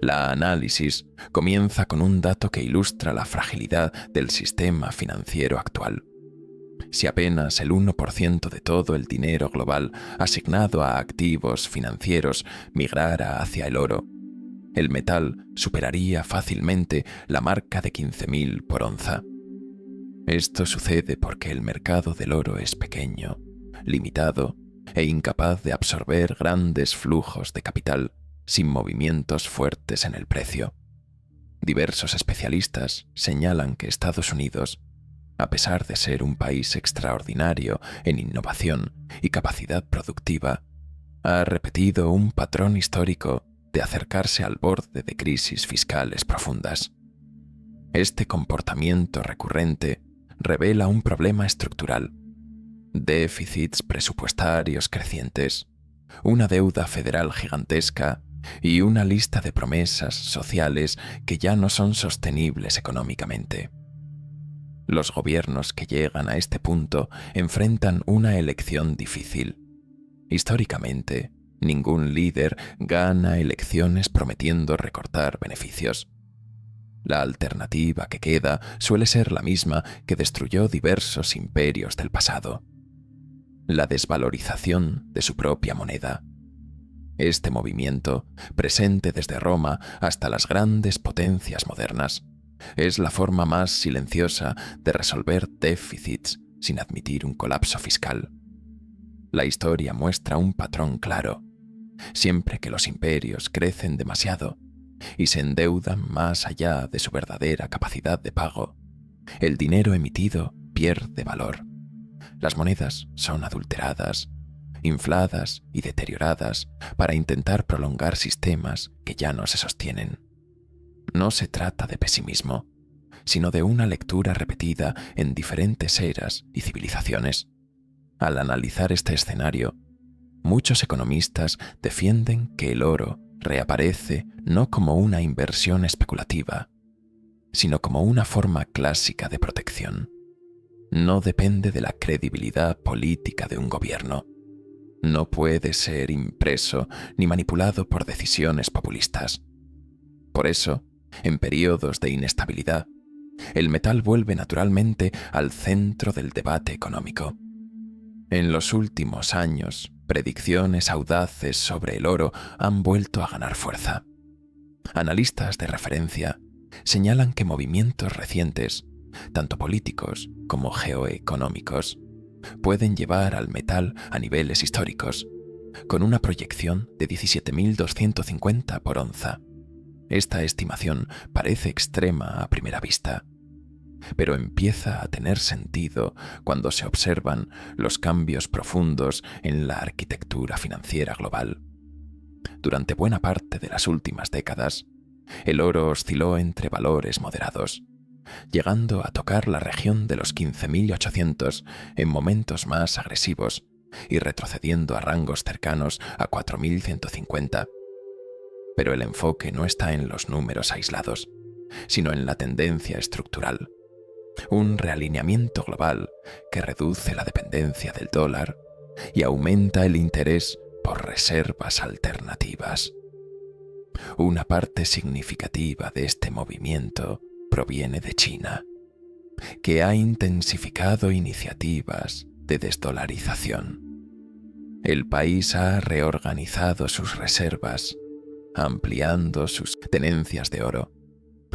La análisis comienza con un dato que ilustra la fragilidad del sistema financiero actual. Si apenas el 1% de todo el dinero global asignado a activos financieros migrara hacia el oro, el metal superaría fácilmente la marca de 15.000 por onza. Esto sucede porque el mercado del oro es pequeño, limitado e incapaz de absorber grandes flujos de capital sin movimientos fuertes en el precio. Diversos especialistas señalan que Estados Unidos, a pesar de ser un país extraordinario en innovación y capacidad productiva, ha repetido un patrón histórico de acercarse al borde de crisis fiscales profundas. Este comportamiento recurrente revela un problema estructural: déficits presupuestarios crecientes, una deuda federal gigantesca y una lista de promesas sociales que ya no son sostenibles económicamente. Los gobiernos que llegan a este punto enfrentan una elección difícil. Históricamente, ningún líder gana elecciones prometiendo recortar beneficios. La alternativa que queda suele ser la misma que destruyó diversos imperios del pasado: la desvalorización de su propia moneda. Este movimiento, presente desde Roma hasta las grandes potencias modernas, es la forma más silenciosa de resolver déficits sin admitir un colapso fiscal. La historia muestra un patrón claro. Siempre que los imperios crecen demasiado y se endeudan más allá de su verdadera capacidad de pago, el dinero emitido pierde valor. Las monedas son adulteradas, infladas y deterioradas para intentar prolongar sistemas que ya no se sostienen. No se trata de pesimismo, sino de una lectura repetida en diferentes eras y civilizaciones. Al analizar este escenario, muchos economistas defienden que el oro reaparece no como una inversión especulativa, sino como una forma clásica de protección. No depende de la credibilidad política de un gobierno. No puede ser impreso ni manipulado por decisiones populistas. Por eso, en periodos de inestabilidad, el metal vuelve naturalmente al centro del debate económico. En los últimos años, predicciones audaces sobre el oro han vuelto a ganar fuerza. Analistas de referencia señalan que movimientos recientes, tanto políticos como geoeconómicos, pueden llevar al metal a niveles históricos, con una proyección de 17.250 por onza. Esta estimación parece extrema a primera vista, pero empieza a tener sentido cuando se observan los cambios profundos en la arquitectura financiera global. Durante buena parte de las últimas décadas, el oro osciló entre valores moderados, llegando a tocar la región de los 15.800 en momentos más agresivos y retrocediendo a rangos cercanos a 4.150. Pero el enfoque no está en los números aislados, sino en la tendencia estructural. Un realineamiento global que reduce la dependencia del dólar y aumenta el interés por reservas alternativas. Una parte significativa de este movimiento proviene de China, que ha intensificado iniciativas de desdolarización. El país ha reorganizado sus reservas, ampliando sus tenencias de oro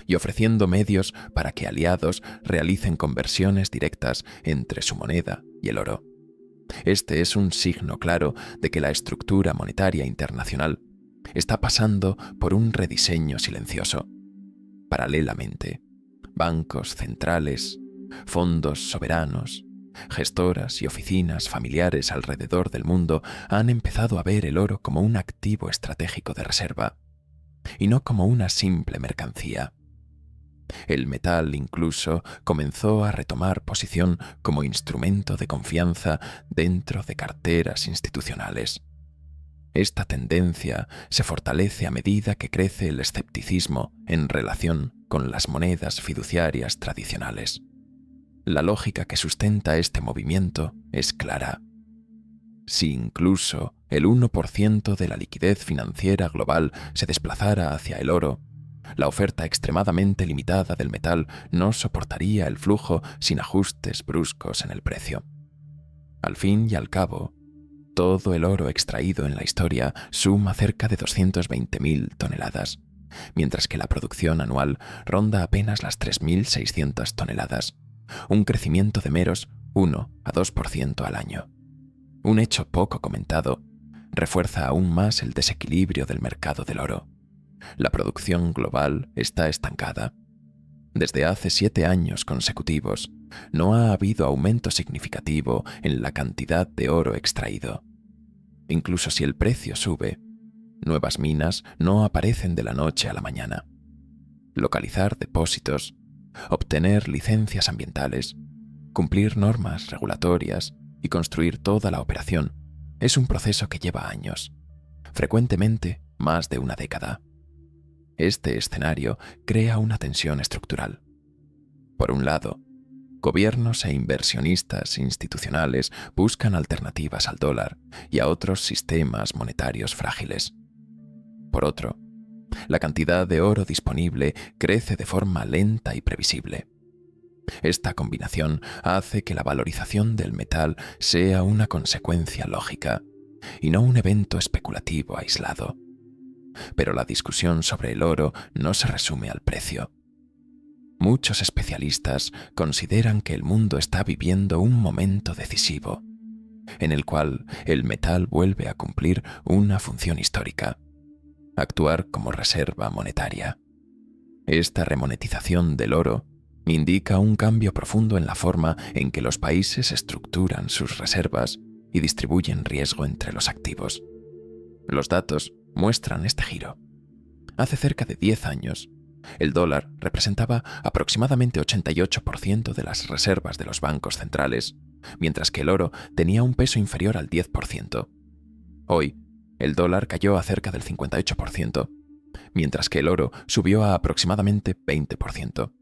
y ofreciendo medios para que aliados realicen conversiones directas entre su moneda y el oro. Este es un signo claro de que la estructura monetaria internacional está pasando por un rediseño silencioso. Paralelamente, bancos centrales, fondos soberanos, gestoras y oficinas familiares alrededor del mundo han empezado a ver el oro como un activo estratégico de reserva y no como una simple mercancía. El metal incluso comenzó a retomar posición como instrumento de confianza dentro de carteras institucionales. Esta tendencia se fortalece a medida que crece el escepticismo en relación con las monedas fiduciarias tradicionales. La lógica que sustenta este movimiento es clara. Si incluso el 1% de la liquidez financiera global se desplazara hacia el oro, la oferta extremadamente limitada del metal no soportaría el flujo sin ajustes bruscos en el precio. Al fin y al cabo, todo el oro extraído en la historia suma cerca de 220.000 toneladas, mientras que la producción anual ronda apenas las 3.600 toneladas, un crecimiento de meros 1 a 2% al año. Un hecho poco comentado refuerza aún más el desequilibrio del mercado del oro. La producción global está estancada. Desde hace 7 años consecutivos, no ha habido aumento significativo en la cantidad de oro extraído. Incluso si el precio sube, nuevas minas no aparecen de la noche a la mañana. Localizar depósitos, obtener licencias ambientales, cumplir normas regulatorias y construir toda la operación es un proceso que lleva años, frecuentemente más de una década. Este escenario crea una tensión estructural. Por un lado, gobiernos e inversionistas institucionales buscan alternativas al dólar y a otros sistemas monetarios frágiles. Por otro, la cantidad de oro disponible crece de forma lenta y previsible. Esta combinación hace que la valorización del metal sea una consecuencia lógica y no un evento especulativo aislado. Pero la discusión sobre el oro no se resume al precio. Muchos especialistas consideran que el mundo está viviendo un momento decisivo, en el cual el metal vuelve a cumplir una función histórica: actuar como reserva monetaria. Esta remonetización del oro indica un cambio profundo en la forma en que los países estructuran sus reservas y distribuyen riesgo entre los activos. Los datos muestran este giro. Hace cerca de 10 años, el dólar representaba aproximadamente 88% de las reservas de los bancos centrales, mientras que el oro tenía un peso inferior al 10%. Hoy, el dólar cayó a cerca del 58%, mientras que el oro subió a aproximadamente 20%.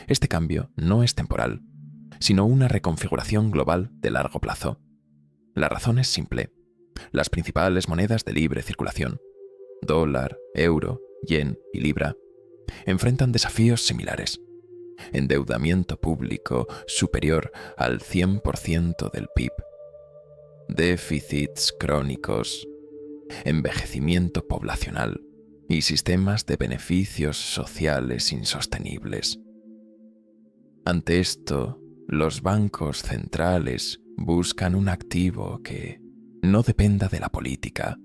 Este cambio no es temporal, sino una reconfiguración global de largo plazo. La razón es simple. Las principales monedas de libre circulación, dólar, euro, yen y libra, enfrentan desafíos similares: endeudamiento público superior al 100% del PIB, déficits crónicos, envejecimiento poblacional y sistemas de beneficios sociales insostenibles. Ante esto, los bancos centrales buscan un activo que no dependa de la política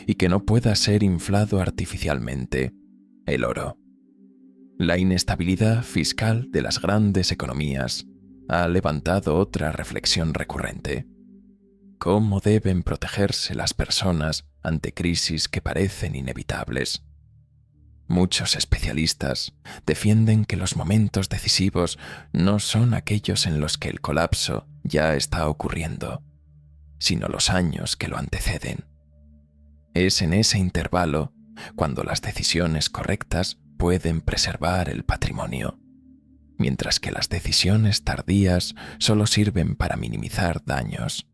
y que no pueda ser inflado artificialmente: el oro. La inestabilidad fiscal de las grandes economías ha levantado otra reflexión recurrente: ¿cómo deben protegerse las personas ante crisis que parecen inevitables? Muchos especialistas defienden que los momentos decisivos no son aquellos en los que el colapso ya está ocurriendo, sino los años que lo anteceden. Es en ese intervalo cuando las decisiones correctas pueden preservar el patrimonio, mientras que las decisiones tardías solo sirven para minimizar daños.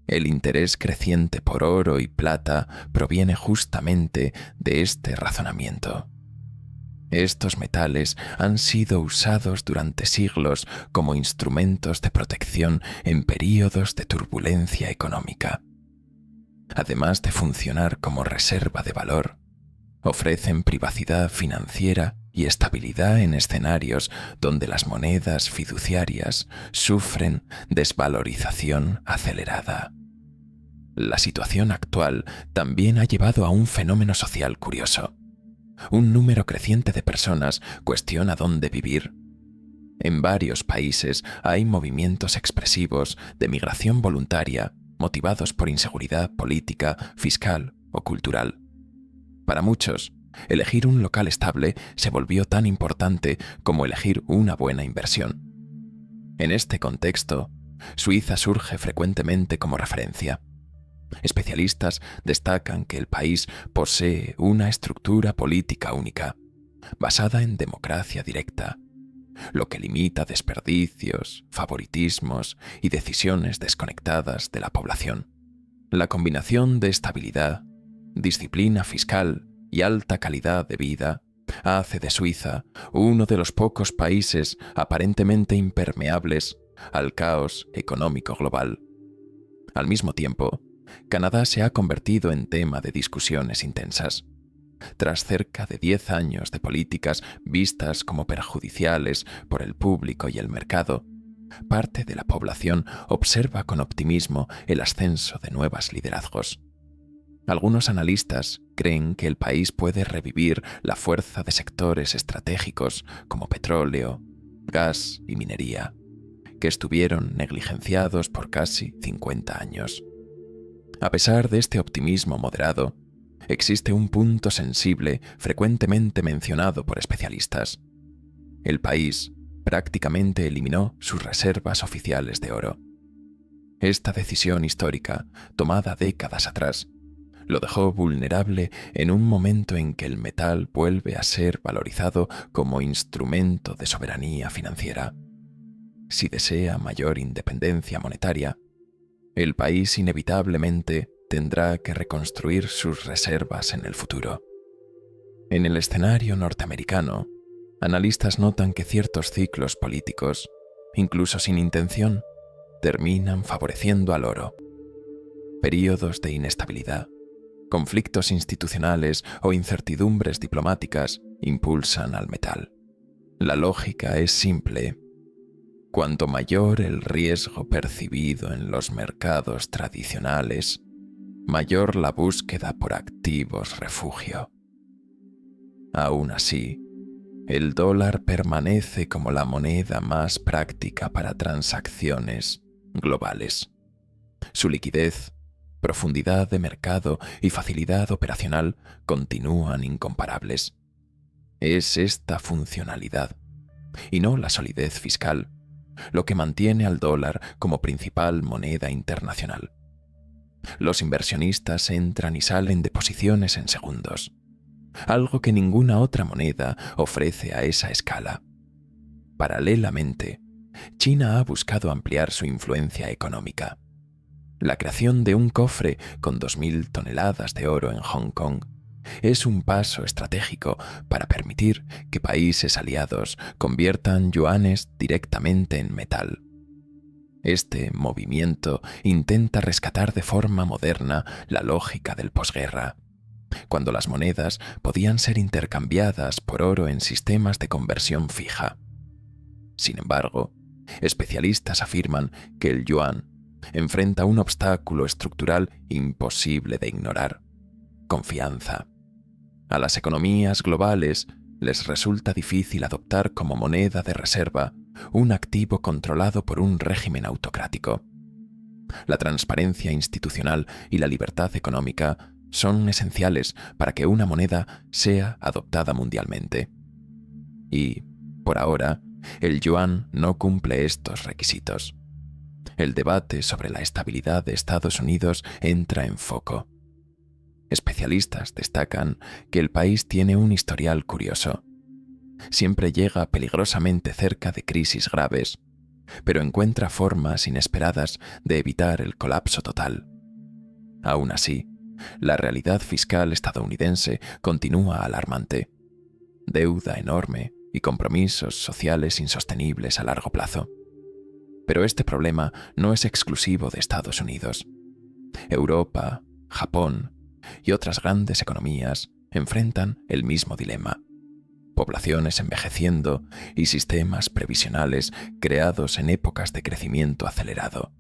El interés creciente por oro y plata proviene justamente de este razonamiento. Estos metales han sido usados durante siglos como instrumentos de protección en períodos de turbulencia económica. Además de funcionar como reserva de valor, ofrecen privacidad financiera y estabilidad en escenarios donde las monedas fiduciarias sufren desvalorización acelerada. La situación actual también ha llevado a un fenómeno social curioso. Un número creciente de personas cuestiona dónde vivir. En varios países hay movimientos expresivos de migración voluntaria motivados por inseguridad política, fiscal o cultural. Para muchos, elegir un local estable se volvió tan importante como elegir una buena inversión. En este contexto, Suiza surge frecuentemente como referencia. Especialistas destacan que el país posee una estructura política única, basada en democracia directa, lo que limita desperdicios, favoritismos y decisiones desconectadas de la población. La combinación de estabilidad, disciplina fiscal y alta calidad de vida hace de Suiza uno de los pocos países aparentemente impermeables al caos económico global. Al mismo tiempo, Canadá se ha convertido en tema de discusiones intensas. Tras cerca de 10 años de políticas vistas como perjudiciales por el público y el mercado, parte de la población observa con optimismo el ascenso de nuevos liderazgos. Algunos analistas creen que el país puede revivir la fuerza de sectores estratégicos como petróleo, gas y minería, que estuvieron negligenciados por casi 50 años. A pesar de este optimismo moderado, existe un punto sensible frecuentemente mencionado por especialistas. El país prácticamente eliminó sus reservas oficiales de oro. Esta decisión histórica, tomada décadas atrás, lo dejó vulnerable en un momento en que el metal vuelve a ser valorizado como instrumento de soberanía financiera. Si desea mayor independencia monetaria, el país inevitablemente tendrá que reconstruir sus reservas en el futuro. En el escenario norteamericano, analistas notan que ciertos ciclos políticos, incluso sin intención, terminan favoreciendo al oro. Períodos de inestabilidad, conflictos institucionales o incertidumbres diplomáticas impulsan al metal. La lógica es simple. Cuanto mayor el riesgo percibido en los mercados tradicionales, mayor la búsqueda por activos refugio. Aún así, el dólar permanece como la moneda más práctica para transacciones globales. Su liquidez, profundidad de mercado y facilidad operacional continúan incomparables. Es esta funcionalidad, y no la solidez fiscal, lo que mantiene al dólar como principal moneda internacional. Los inversionistas entran y salen de posiciones en segundos, algo que ninguna otra moneda ofrece a esa escala. Paralelamente, China ha buscado ampliar su influencia económica. La creación de un cofre con 2.000 toneladas de oro en Hong Kong es un paso estratégico para permitir que países aliados conviertan yuanes directamente en metal. Este movimiento intenta rescatar de forma moderna la lógica del posguerra, cuando las monedas podían ser intercambiadas por oro en sistemas de conversión fija. Sin embargo, especialistas afirman que el yuan enfrenta un obstáculo estructural imposible de ignorar: confianza. A las economías globales les resulta difícil adoptar como moneda de reserva un activo controlado por un régimen autocrático. La transparencia institucional y la libertad económica son esenciales para que una moneda sea adoptada mundialmente. Y, por ahora, el yuan no cumple estos requisitos. El debate sobre la estabilidad de Estados Unidos entra en foco. Especialistas destacan que el país tiene un historial curioso. Siempre llega peligrosamente cerca de crisis graves, pero encuentra formas inesperadas de evitar el colapso total. Aún así, la realidad fiscal estadounidense continúa alarmante. Deuda enorme y compromisos sociales insostenibles a largo plazo. Pero este problema no es exclusivo de Estados Unidos. Europa, Japón y otras grandes economías enfrentan el mismo dilema: poblaciones envejeciendo y sistemas previsionales creados en épocas de crecimiento acelerado.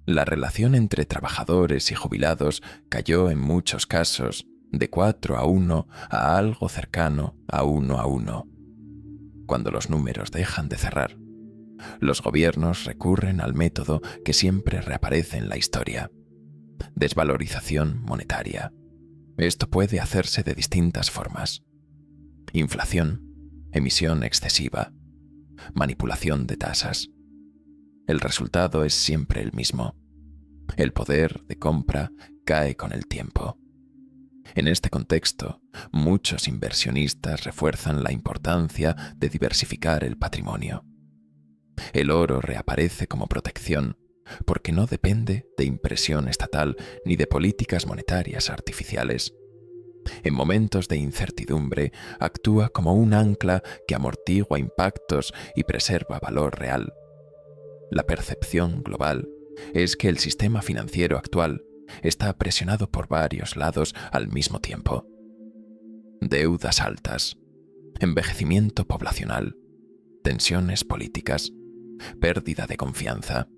La relación entre trabajadores y jubilados cayó en muchos casos de 4:1 a algo cercano a 1:1. Cuando los números dejan de cerrar, los gobiernos recurren al método que siempre reaparece en la historia: desvalorización monetaria. Esto puede hacerse de distintas formas: inflación, emisión excesiva, manipulación de tasas. El resultado es siempre el mismo: el poder de compra cae con el tiempo. En este contexto, muchos inversionistas refuerzan la importancia de diversificar el patrimonio. El oro reaparece como protección, porque no depende de impresión estatal ni de políticas monetarias artificiales. En momentos de incertidumbre, actúa como un ancla que amortigua impactos y preserva valor real. La percepción global es que el sistema financiero actual está presionado por varios lados al mismo tiempo. Deudas altas, envejecimiento poblacional, tensiones políticas, pérdida de confianza.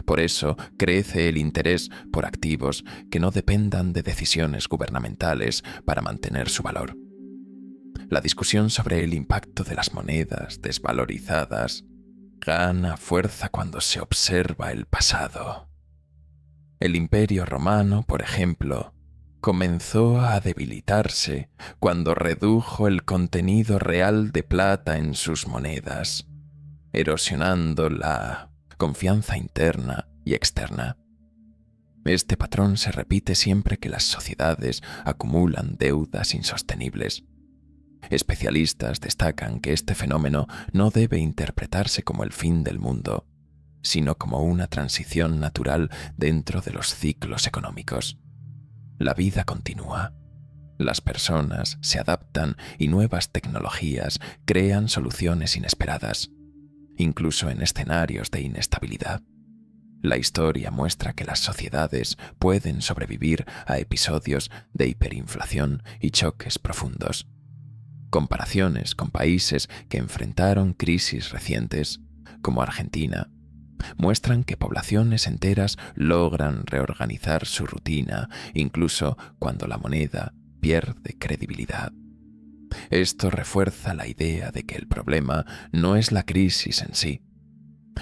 Por eso crece el interés por activos que no dependan de decisiones gubernamentales para mantener su valor. La discusión sobre el impacto de las monedas desvalorizadas gana fuerza cuando se observa el pasado. El Imperio Romano, por ejemplo, comenzó a debilitarse cuando redujo el contenido real de plata en sus monedas, erosionando la confianza interna y externa. Este patrón se repite siempre que las sociedades acumulan deudas insostenibles. Especialistas destacan que este fenómeno no debe interpretarse como el fin del mundo, sino como una transición natural dentro de los ciclos económicos. La vida continúa. Las personas se adaptan y nuevas tecnologías crean soluciones inesperadas, incluso en escenarios de inestabilidad. La historia muestra que las sociedades pueden sobrevivir a episodios de hiperinflación y choques profundos. Comparaciones con países que enfrentaron crisis recientes, como Argentina, muestran que poblaciones enteras logran reorganizar su rutina, incluso cuando la moneda pierde credibilidad. Esto refuerza la idea de que el problema no es la crisis en sí,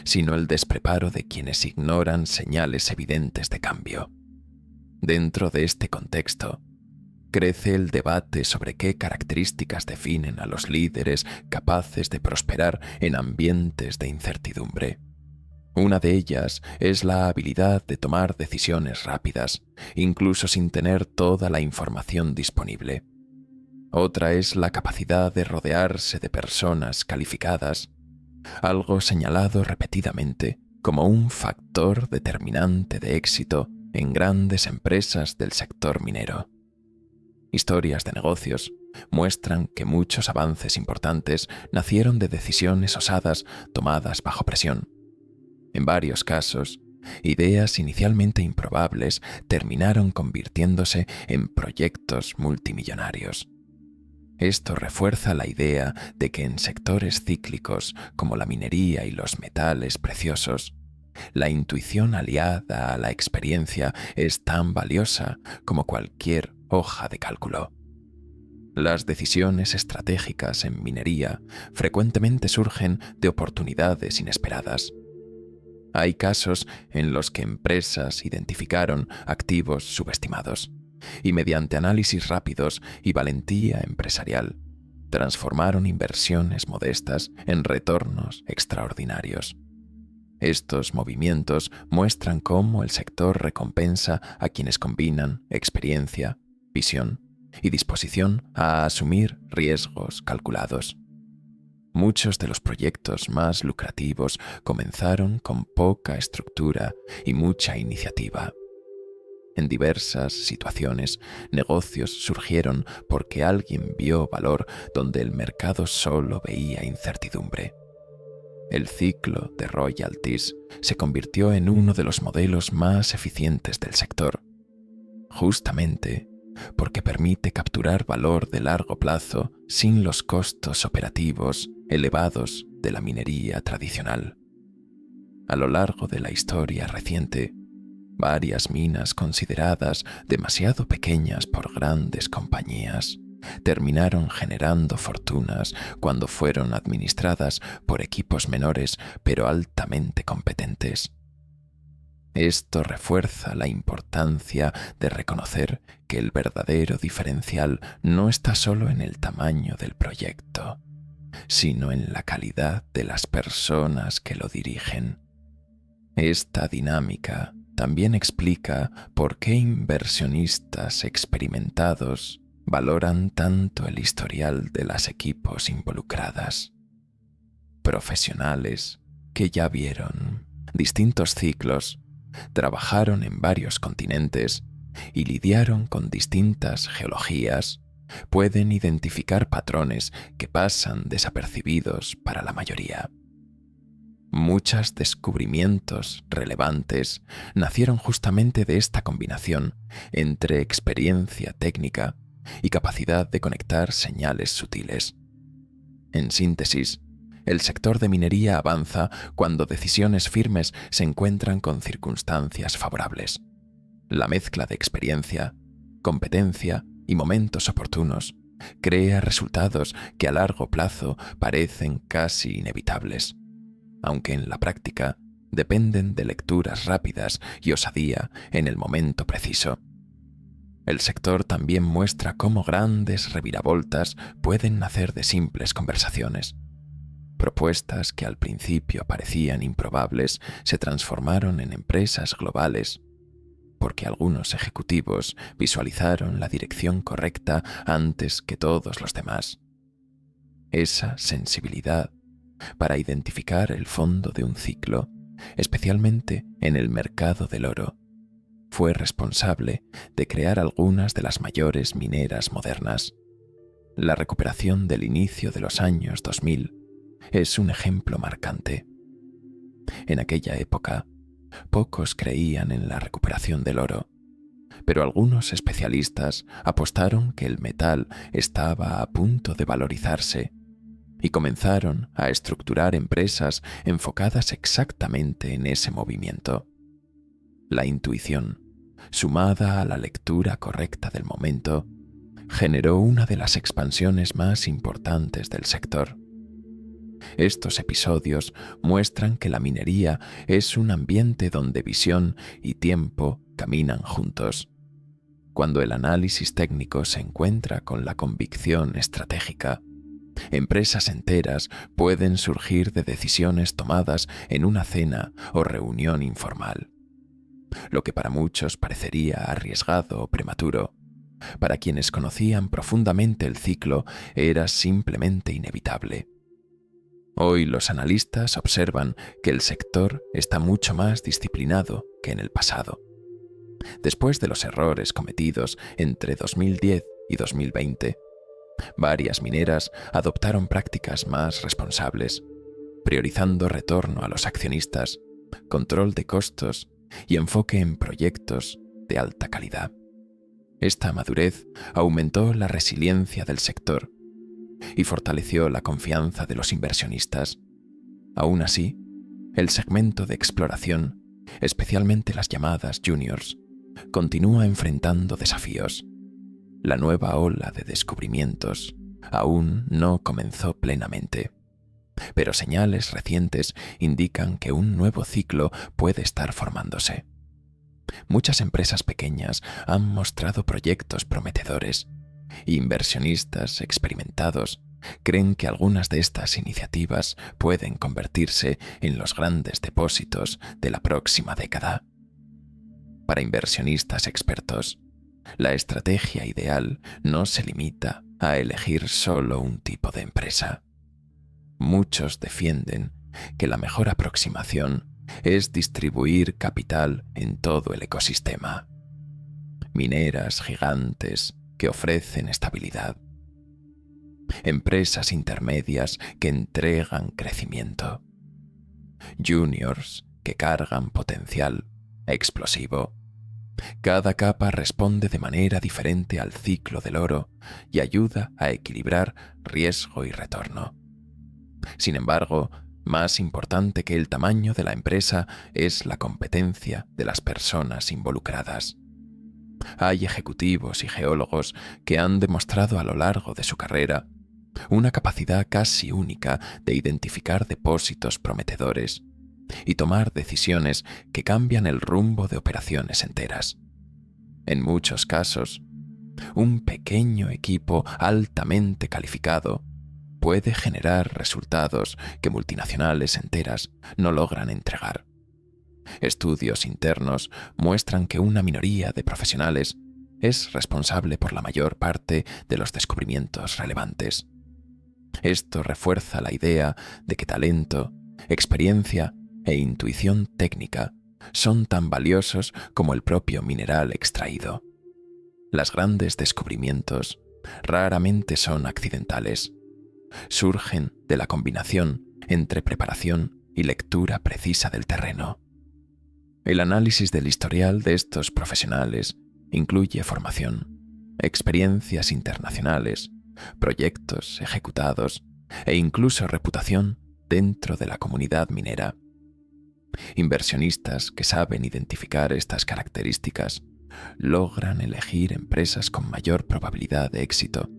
sino el despreparo de quienes ignoran señales evidentes de cambio. Dentro de este contexto, crece el debate sobre qué características definen a los líderes capaces de prosperar en ambientes de incertidumbre. Una de ellas es la habilidad de tomar decisiones rápidas, incluso sin tener toda la información disponible. Otra es la capacidad de rodearse de personas calificadas, algo señalado repetidamente como un factor determinante de éxito en grandes empresas del sector minero. Historias de negocios muestran que muchos avances importantes nacieron de decisiones osadas tomadas bajo presión. En varios casos, ideas inicialmente improbables terminaron convirtiéndose en proyectos multimillonarios. Esto refuerza la idea de que en sectores cíclicos como la minería y los metales preciosos, la intuición aliada a la experiencia es tan valiosa como cualquier hoja de cálculo. Las decisiones estratégicas en minería frecuentemente surgen de oportunidades inesperadas. Hay casos en los que empresas identificaron activos subestimados y mediante análisis rápidos y valentía empresarial, transformaron inversiones modestas en retornos extraordinarios. Estos movimientos muestran cómo el sector recompensa a quienes combinan experiencia, visión y disposición a asumir riesgos calculados. Muchos de los proyectos más lucrativos comenzaron con poca estructura y mucha iniciativa. En diversas situaciones, negocios surgieron porque alguien vio valor donde el mercado solo veía incertidumbre. El ciclo de royalties se convirtió en uno de los modelos más eficientes del sector, justamente porque permite capturar valor de largo plazo sin los costos operativos elevados de la minería tradicional. A lo largo de la historia reciente, varias minas consideradas demasiado pequeñas por grandes compañías terminaron generando fortunas cuando fueron administradas por equipos menores pero altamente competentes. Esto refuerza la importancia de reconocer que el verdadero diferencial no está solo en el tamaño del proyecto, sino en la calidad de las personas que lo dirigen. Esta dinámica también explica por qué inversionistas experimentados valoran tanto el historial de las equipos involucradas. Profesionales que ya vieron distintos ciclos, trabajaron en varios continentes y lidiaron con distintas geologías, pueden identificar patrones que pasan desapercibidos para la mayoría. Muchos descubrimientos relevantes nacieron justamente de esta combinación entre experiencia técnica y capacidad de conectar señales sutiles. En síntesis, el sector de minería avanza cuando decisiones firmes se encuentran con circunstancias favorables. La mezcla de experiencia, competencia y momentos oportunos crea resultados que a largo plazo parecen casi inevitables, aunque en la práctica dependen de lecturas rápidas y osadía en el momento preciso. El sector también muestra cómo grandes reviravoltas pueden nacer de simples conversaciones. Propuestas que al principio parecían improbables se transformaron en empresas globales, porque algunos ejecutivos visualizaron la dirección correcta antes que todos los demás. Esa sensibilidad para identificar el fondo de un ciclo, especialmente en el mercado del oro, fue responsable de crear algunas de las mayores mineras modernas. La recuperación del inicio de los años 2000 es un ejemplo marcante. En aquella época, pocos creían en la recuperación del oro, pero algunos especialistas apostaron que el metal estaba a punto de valorizarse y comenzaron a estructurar empresas enfocadas exactamente en ese movimiento. La intuición, sumada a la lectura correcta del momento, generó una de las expansiones más importantes del sector. Estos episodios muestran que la minería es un ambiente donde visión y tiempo caminan juntos. Cuando el análisis técnico se encuentra con la convicción estratégica, empresas enteras pueden surgir de decisiones tomadas en una cena o reunión informal. Lo que para muchos parecería arriesgado o prematuro, para quienes conocían profundamente el ciclo era simplemente inevitable. Hoy los analistas observan que el sector está mucho más disciplinado que en el pasado. Después de los errores cometidos entre 2010 y 2020, varias mineras adoptaron prácticas más responsables, priorizando retorno a los accionistas, control de costos y enfoque en proyectos de alta calidad. Esta madurez aumentó la resiliencia del sector y fortaleció la confianza de los inversionistas. Aún así, el segmento de exploración, especialmente las llamadas juniors, continúa enfrentando desafíos. La nueva ola de descubrimientos aún no comenzó plenamente, pero señales recientes indican que un nuevo ciclo puede estar formándose. Muchas empresas pequeñas han mostrado proyectos prometedores. Inversionistas experimentados creen que algunas de estas iniciativas pueden convertirse en los grandes depósitos de la próxima década. Para inversionistas expertos, la estrategia ideal no se limita a elegir solo un tipo de empresa. Muchos defienden que la mejor aproximación es distribuir capital en todo el ecosistema. Mineras gigantes que ofrecen estabilidad. Empresas intermedias que entregan crecimiento. Juniors que cargan potencial explosivo. Cada capa responde de manera diferente al ciclo del oro y ayuda a equilibrar riesgo y retorno. Sin embargo, más importante que el tamaño de la empresa es la competencia de las personas involucradas. Hay ejecutivos y geólogos que han demostrado a lo largo de su carrera una capacidad casi única de identificar depósitos prometedores y tomar decisiones que cambian el rumbo de operaciones enteras. En muchos casos, un pequeño equipo altamente calificado puede generar resultados que multinacionales enteras no logran entregar. Estudios internos muestran que una minoría de profesionales es responsable por la mayor parte de los descubrimientos relevantes. Esto refuerza la idea de que talento, experiencia e intuición técnica son tan valiosos como el propio mineral extraído. Los grandes descubrimientos raramente son accidentales. Surgen de la combinación entre preparación y lectura precisa del terreno. El análisis del historial de estos profesionales incluye formación, experiencias internacionales, proyectos ejecutados e incluso reputación dentro de la comunidad minera. Inversionistas que saben identificar estas características logran elegir empresas con mayor probabilidad de éxito,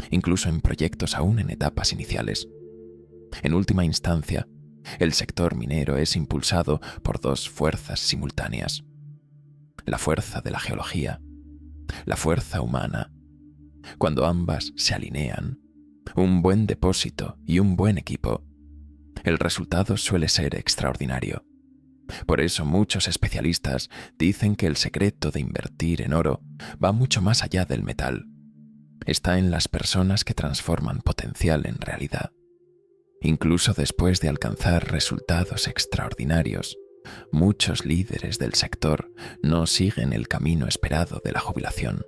incluso en proyectos aún en etapas iniciales. En última instancia, el sector minero es impulsado por dos fuerzas simultáneas: la fuerza de la geología, la fuerza humana. Cuando ambas se alinean, un buen depósito y un buen equipo, el resultado suele ser extraordinario. Por eso muchos especialistas dicen que el secreto de invertir en oro va mucho más allá del metal. Está en las personas que transforman potencial en realidad. Incluso después de alcanzar resultados extraordinarios, muchos líderes del sector no siguen el camino esperado de la jubilación.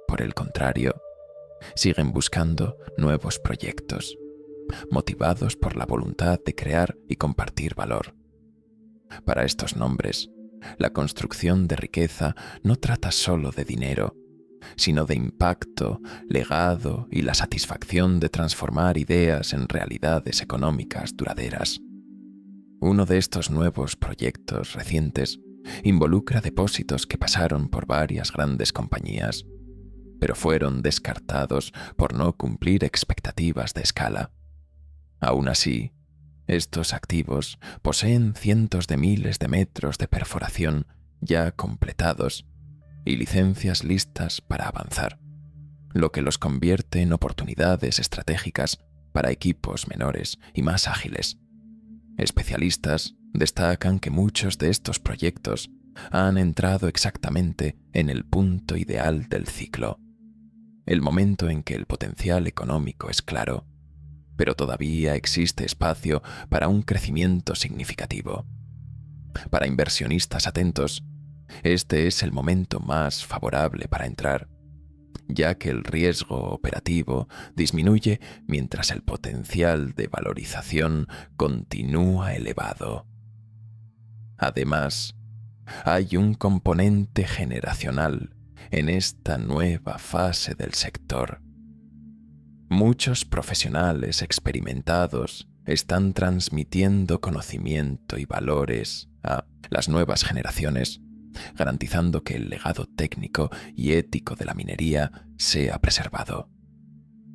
Por el contrario, siguen buscando nuevos proyectos, motivados por la voluntad de crear y compartir valor. Para estos nombres, la construcción de riqueza no trata solo de dinero, sino de impacto, legado y la satisfacción de transformar ideas en realidades económicas duraderas. Uno de estos nuevos proyectos recientes involucra depósitos que pasaron por varias grandes compañías, pero fueron descartados por no cumplir expectativas de escala. Aún así, estos activos poseen cientos de miles de metros de perforación ya completados y licencias listas para avanzar, lo que los convierte en oportunidades estratégicas para equipos menores y más ágiles. Especialistas destacan que muchos de estos proyectos han entrado exactamente en el punto ideal del ciclo, el momento en que el potencial económico es claro, pero todavía existe espacio para un crecimiento significativo. Para inversionistas atentos, este es el momento más favorable para entrar, ya que el riesgo operativo disminuye mientras el potencial de valorización continúa elevado. Además, hay un componente generacional en esta nueva fase del sector. Muchos profesionales experimentados están transmitiendo conocimiento y valores a las nuevas generaciones, garantizando que el legado técnico y ético de la minería sea preservado.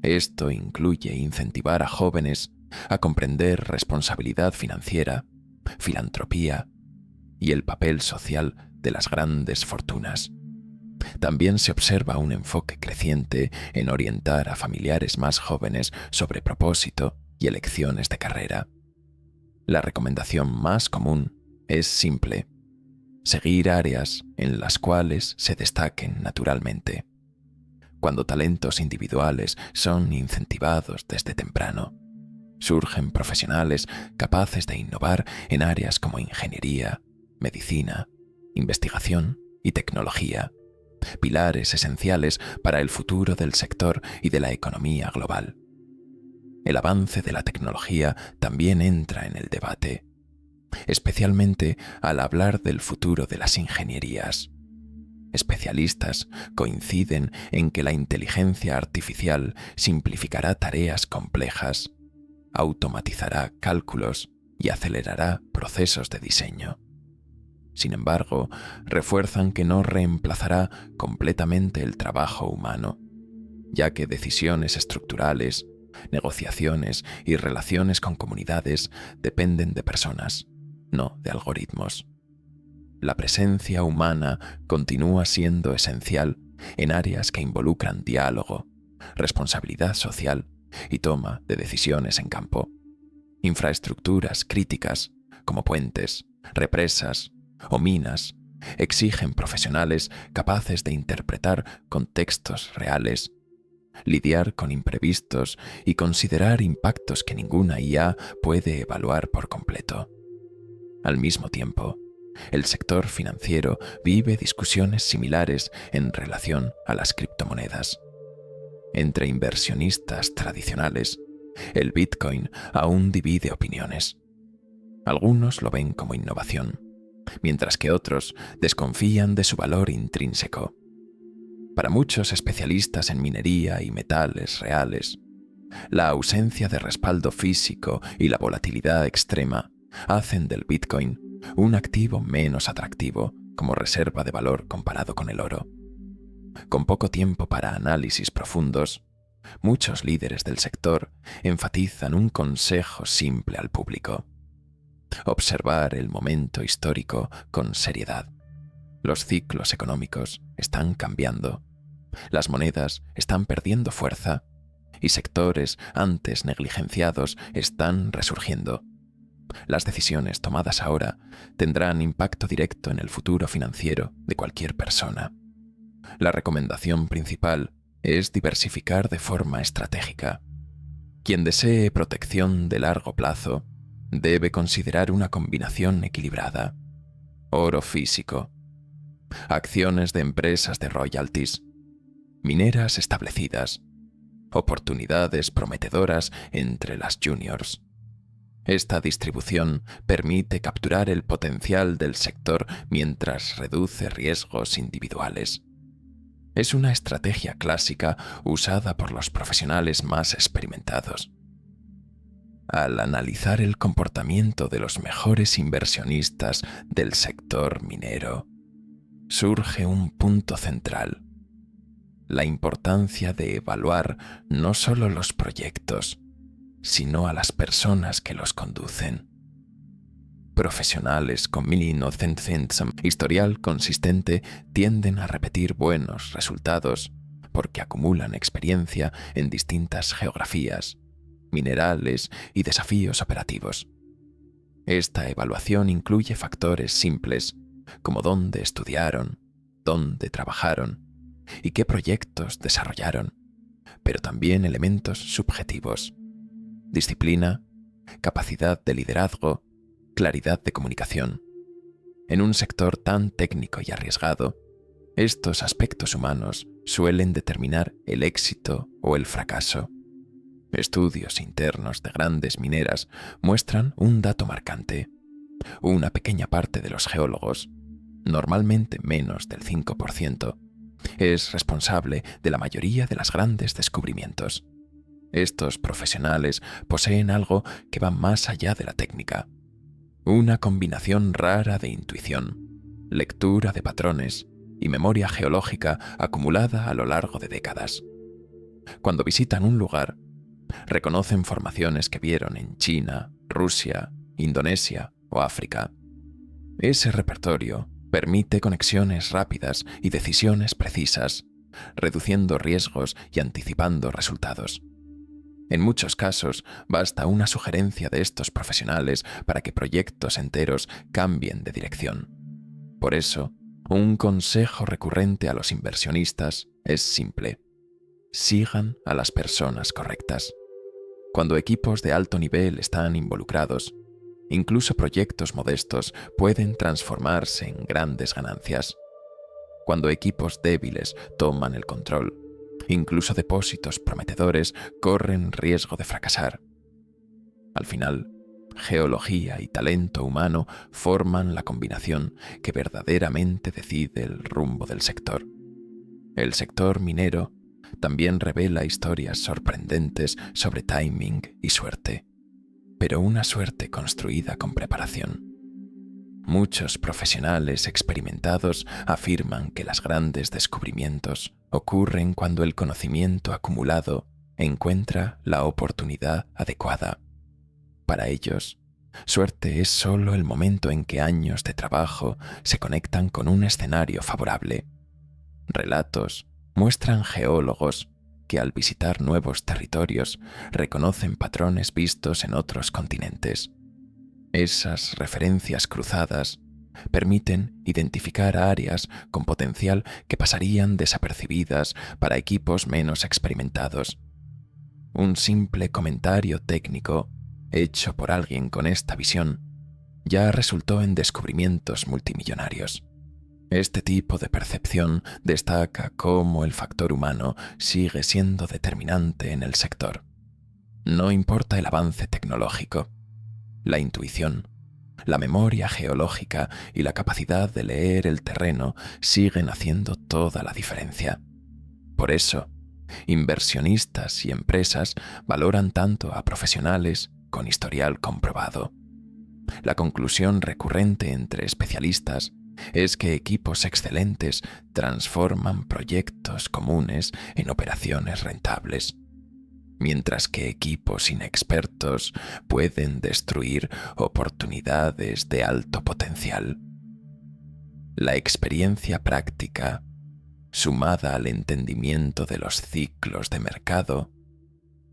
Esto incluye incentivar a jóvenes a comprender responsabilidad financiera, filantropía y el papel social de las grandes fortunas. También se observa un enfoque creciente en orientar a familiares más jóvenes sobre propósito y elecciones de carrera. La recomendación más común es simple: seguir áreas en las cuales se destaquen naturalmente. Cuando talentos individuales son incentivados desde temprano, surgen profesionales capaces de innovar en áreas como ingeniería, medicina, investigación y tecnología, pilares esenciales para el futuro del sector y de la economía global. El avance de la tecnología también entra en el debate, especialmente al hablar del futuro de las ingenierías. Especialistas coinciden en que la inteligencia artificial simplificará tareas complejas, automatizará cálculos y acelerará procesos de diseño. Sin embargo, refuerzan que no reemplazará completamente el trabajo humano, ya que decisiones estructurales, negociaciones y relaciones con comunidades dependen de personas, no de algoritmos. La presencia humana continúa siendo esencial en áreas que involucran diálogo, responsabilidad social y toma de decisiones en campo. Infraestructuras críticas, como puentes, represas o minas, exigen profesionales capaces de interpretar contextos reales, lidiar con imprevistos y considerar impactos que ninguna IA puede evaluar por completo. Al mismo tiempo, el sector financiero vive discusiones similares en relación a las criptomonedas. Entre inversionistas tradicionales, el Bitcoin aún divide opiniones. Algunos lo ven como innovación, mientras que otros desconfían de su valor intrínseco. Para muchos especialistas en minería y metales reales, la ausencia de respaldo físico y la volatilidad extrema hacen del Bitcoin un activo menos atractivo como reserva de valor comparado con el oro. Con poco tiempo para análisis profundos, muchos líderes del sector enfatizan un consejo simple al público: observar el momento histórico con seriedad. Los ciclos económicos están cambiando, las monedas están perdiendo fuerza y sectores antes negligenciados están resurgiendo. Las decisiones tomadas ahora tendrán impacto directo en el futuro financiero de cualquier persona. La recomendación principal es diversificar de forma estratégica. Quien desee protección de largo plazo debe considerar una combinación equilibrada: oro físico, acciones de empresas de royalties, mineras establecidas, oportunidades prometedoras entre las juniors. Esta distribución permite capturar el potencial del sector mientras reduce riesgos individuales. Es una estrategia clásica usada por los profesionales más experimentados. Al analizar el comportamiento de los mejores inversionistas del sector minero, surge un punto central: la importancia de evaluar no solo los proyectos, sino a las personas que los conducen. Profesionales con historial consistente tienden a repetir buenos resultados porque acumulan experiencia en distintas geografías, minerales y desafíos operativos. Esta evaluación incluye factores simples como dónde estudiaron, dónde trabajaron y qué proyectos desarrollaron, pero también elementos subjetivos: disciplina, capacidad de liderazgo, claridad de comunicación. En un sector tan técnico y arriesgado, estos aspectos humanos suelen determinar el éxito o el fracaso. Estudios internos de grandes mineras muestran un dato marcante: una pequeña parte de los geólogos, normalmente menos del 5%, es responsable de la mayoría de los grandes descubrimientos. Estos profesionales poseen algo que va más allá de la técnica: una combinación rara de intuición, lectura de patrones y memoria geológica acumulada a lo largo de décadas. Cuando visitan un lugar, reconocen formaciones que vieron en China, Rusia, Indonesia o África. Ese repertorio permite conexiones rápidas y decisiones precisas, reduciendo riesgos y anticipando resultados. En muchos casos, basta una sugerencia de estos profesionales para que proyectos enteros cambien de dirección. Por eso, un consejo recurrente a los inversionistas es simple: sigan a las personas correctas. Cuando equipos de alto nivel están involucrados, incluso proyectos modestos pueden transformarse en grandes ganancias. Cuando equipos débiles toman el control, incluso depósitos prometedores corren riesgo de fracasar. Al final, geología y talento humano forman la combinación que verdaderamente decide el rumbo del sector. El sector minero también revela historias sorprendentes sobre timing y suerte, pero una suerte construida con preparación. Muchos profesionales experimentados afirman que los grandes descubrimientos ocurren cuando el conocimiento acumulado encuentra la oportunidad adecuada. Para ellos, suerte es solo el momento en que años de trabajo se conectan con un escenario favorable. Relatos muestran geólogos que al visitar nuevos territorios reconocen patrones vistos en otros continentes. Esas referencias cruzadas permiten identificar áreas con potencial que pasarían desapercibidas para equipos menos experimentados. Un simple comentario técnico hecho por alguien con esta visión ya resultó en descubrimientos multimillonarios. Este tipo de percepción destaca cómo el factor humano sigue siendo determinante en el sector. No importa el avance tecnológico, la intuición, la memoria geológica y la capacidad de leer el terreno siguen haciendo toda la diferencia. Por eso, inversionistas y empresas valoran tanto a profesionales con historial comprobado. La conclusión recurrente entre especialistas es que equipos excelentes transforman proyectos comunes en operaciones rentables, mientras que equipos inexpertos pueden destruir oportunidades de alto potencial. La experiencia práctica, sumada al entendimiento de los ciclos de mercado,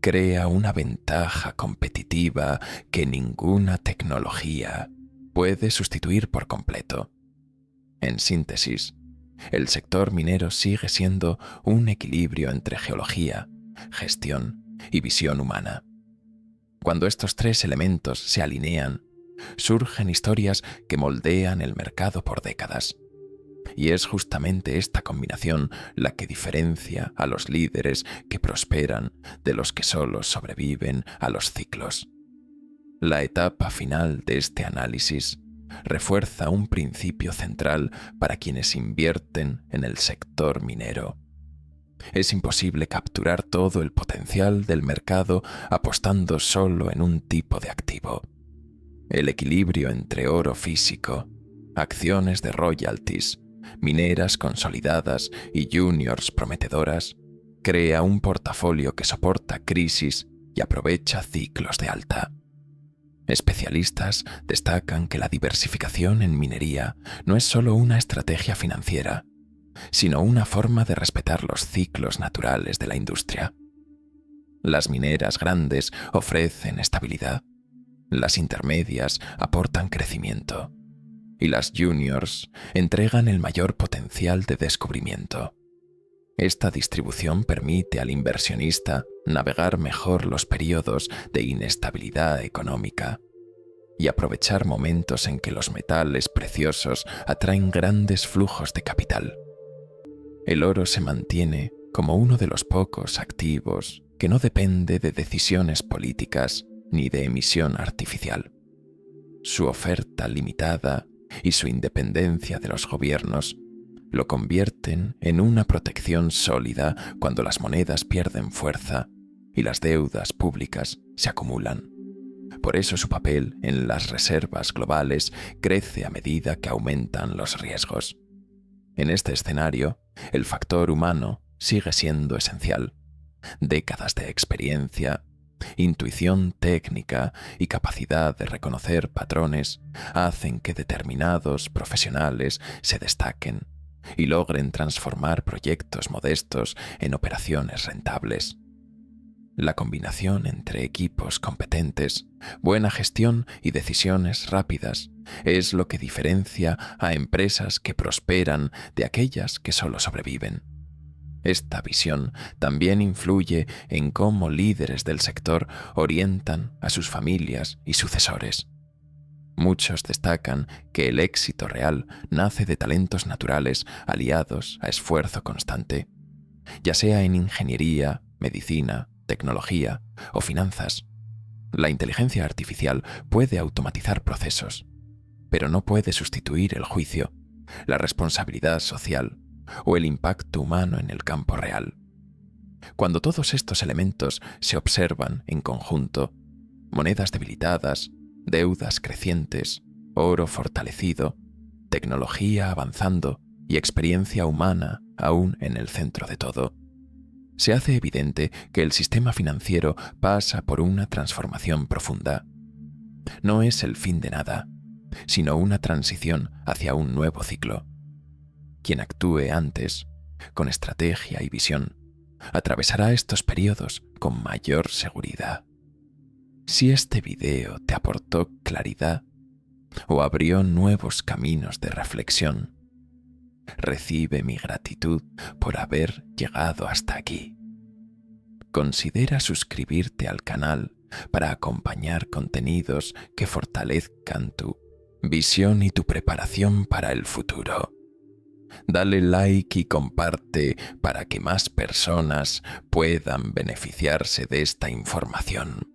crea una ventaja competitiva que ninguna tecnología puede sustituir por completo. En síntesis, el sector minero sigue siendo un equilibrio entre geología, gestión y visión humana. Cuando estos tres elementos se alinean, surgen historias que moldean el mercado por décadas. Y es justamente esta combinación la que diferencia a los líderes que prosperan de los que solo sobreviven a los ciclos. La etapa final de este análisis refuerza un principio central para quienes invierten en el sector minero. Es imposible capturar todo el potencial del mercado apostando solo en un tipo de activo. El equilibrio entre oro físico, acciones de royalties, mineras consolidadas y juniors prometedoras crea un portafolio que soporta crisis y aprovecha ciclos de alta. Especialistas destacan que la diversificación en minería no es solo una estrategia financiera, sino una forma de respetar los ciclos naturales de la industria. Las mineras grandes ofrecen estabilidad, las intermedias aportan crecimiento y las juniors entregan el mayor potencial de descubrimiento. Esta distribución permite al inversionista navegar mejor los periodos de inestabilidad económica y aprovechar momentos en que los metales preciosos atraen grandes flujos de capital. El oro se mantiene como uno de los pocos activos que no depende de decisiones políticas ni de emisión artificial. Su oferta limitada y su independencia de los gobiernos lo convierten en una protección sólida cuando las monedas pierden fuerza y las deudas públicas se acumulan. Por eso su papel en las reservas globales crece a medida que aumentan los riesgos. En este escenario, el factor humano sigue siendo esencial. Décadas de experiencia, intuición técnica y capacidad de reconocer patrones hacen que determinados profesionales se destaquen y logren transformar proyectos modestos en operaciones rentables. La combinación entre equipos competentes, buena gestión y decisiones rápidas es lo que diferencia a empresas que prosperan de aquellas que solo sobreviven. Esta visión también influye en cómo líderes del sector orientan a sus familias y sucesores. Muchos destacan que el éxito real nace de talentos naturales aliados a esfuerzo constante, ya sea en ingeniería, medicina, tecnología o finanzas. La inteligencia artificial puede automatizar procesos, pero no puede sustituir el juicio, la responsabilidad social o el impacto humano en el campo real. Cuando todos estos elementos se observan en conjunto, monedas debilitadas, deudas crecientes, oro fortalecido, tecnología avanzando y experiencia humana aún en el centro de todo, se hace evidente que el sistema financiero pasa por una transformación profunda. No es el fin de nada, sino una transición hacia un nuevo ciclo. Quien actúe antes, con estrategia y visión, atravesará estos periodos con mayor seguridad. Si este video te aportó claridad o abrió nuevos caminos de reflexión, recibe mi gratitud por haber llegado hasta aquí. Considera suscribirte al canal para acompañar contenidos que fortalezcan tu visión y tu preparación para el futuro. Dale like y comparte para que más personas puedan beneficiarse de esta información.